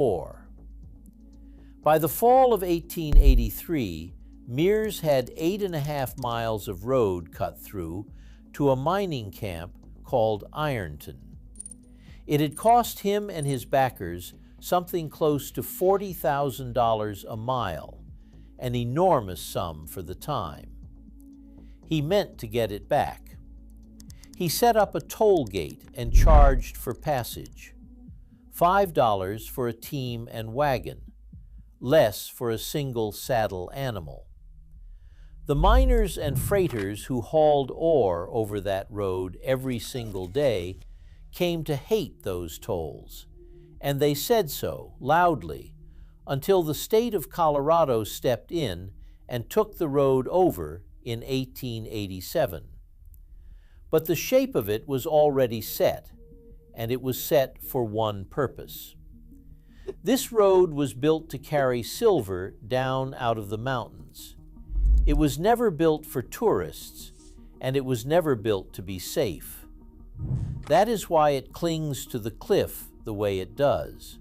ore. By the fall of 1883, Mears had 8.5 miles of road cut through to a mining camp called Ironton. It had cost him and his backers something close to $40,000 a mile, an enormous sum for the time. He meant to get it back. He set up a toll gate and charged for passage. $5 for a team and wagon, less for a single saddle animal. The miners and freighters who hauled ore over that road every single day came to hate those tolls, and they said so loudly until the state of Colorado stepped in and took the road over in 1887. But the shape of it was already set, and it was set for one purpose. This road was built to carry silver down out of the mountains. It was never built for tourists, and it was never built to be safe. That is why it clings to the cliff the way it does.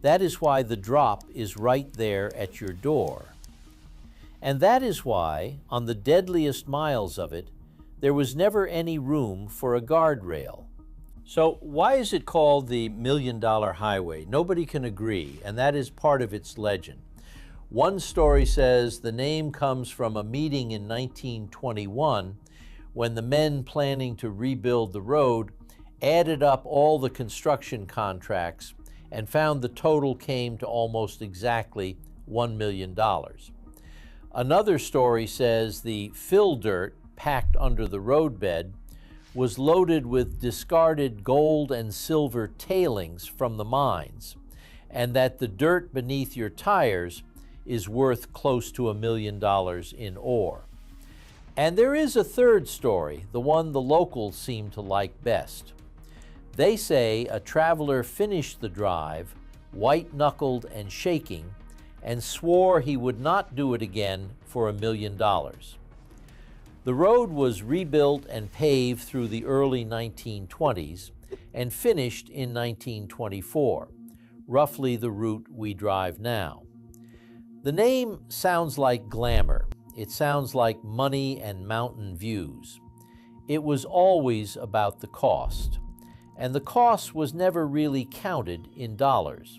That is why the drop is right there at your door. And that is why, on the deadliest miles of it, there was never any room for a guardrail. So why is it called the $1 Million Highway? Nobody can agree, and that is part of its legend. One story says the name comes from a meeting in 1921 when the men planning to rebuild the road added up all the construction contracts and found the total came to almost exactly $1 million. Another story says the fill dirt packed under the roadbed was loaded with discarded gold and silver tailings from the mines, and that the dirt beneath your tires is worth close to $1 million in ore. And there is a third story, the one the locals seem to like best. They say a traveler finished the drive, white-knuckled and shaking, and swore he would not do it again for $1 million. The road was rebuilt and paved through the early 1920s and finished in 1924, roughly the route we drive now. The name sounds like glamour. It sounds like money and mountain views. It was always about the cost, and the cost was never really counted in dollars.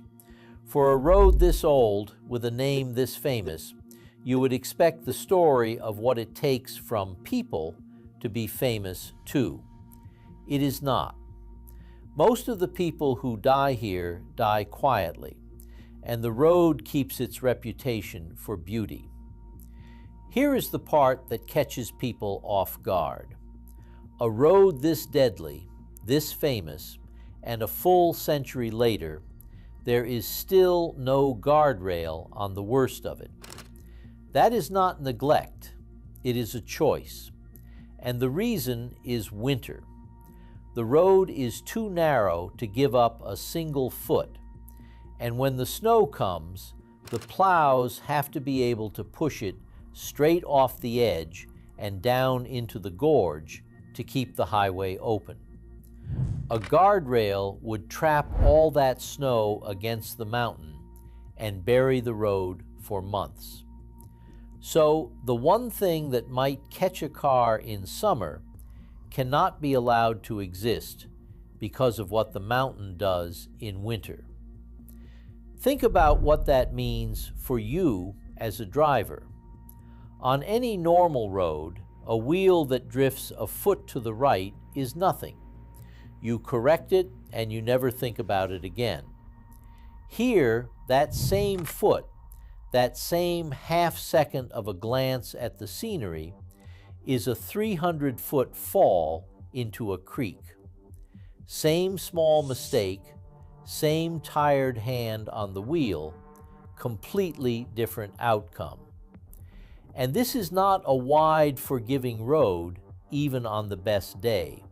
For a road this old, with a name this famous, you would expect the story of what it takes from people to be famous too. It is not. Most of the people who die here die quietly, and the road keeps its reputation for beauty. Here is the part that catches people off guard. A road this deadly, this famous, and a full century later, there is still no guardrail on the worst of it. That is not neglect, it is a choice. And the reason is winter. The road is too narrow to give up a single foot. And when the snow comes, the plows have to be able to push it straight off the edge and down into the gorge to keep the highway open. A guardrail would trap all that snow against the mountain and bury the road for months. So the one thing that might catch a car in summer cannot be allowed to exist because of what the mountain does in winter. Think about what that means for you as a driver. On any normal road, a wheel that drifts a foot to the right is nothing. You correct it and you never think about it again. Here, that same foot, that same half second of a glance at the scenery, is a 300-foot fall into a creek. Same small mistake, same tired hand on the wheel, completely different outcome. And this is not a wide, forgiving road, even on the best day.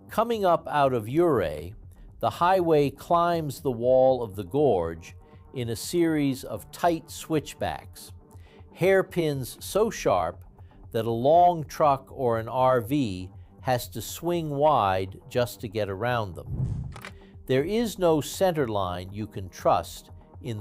Coming up out of Ouray, the highway climbs the wall of the gorge in a series of tight switchbacks, hairpins so sharp that a long truck or an RV has to swing wide just to get around them. There is no center line you can trust in the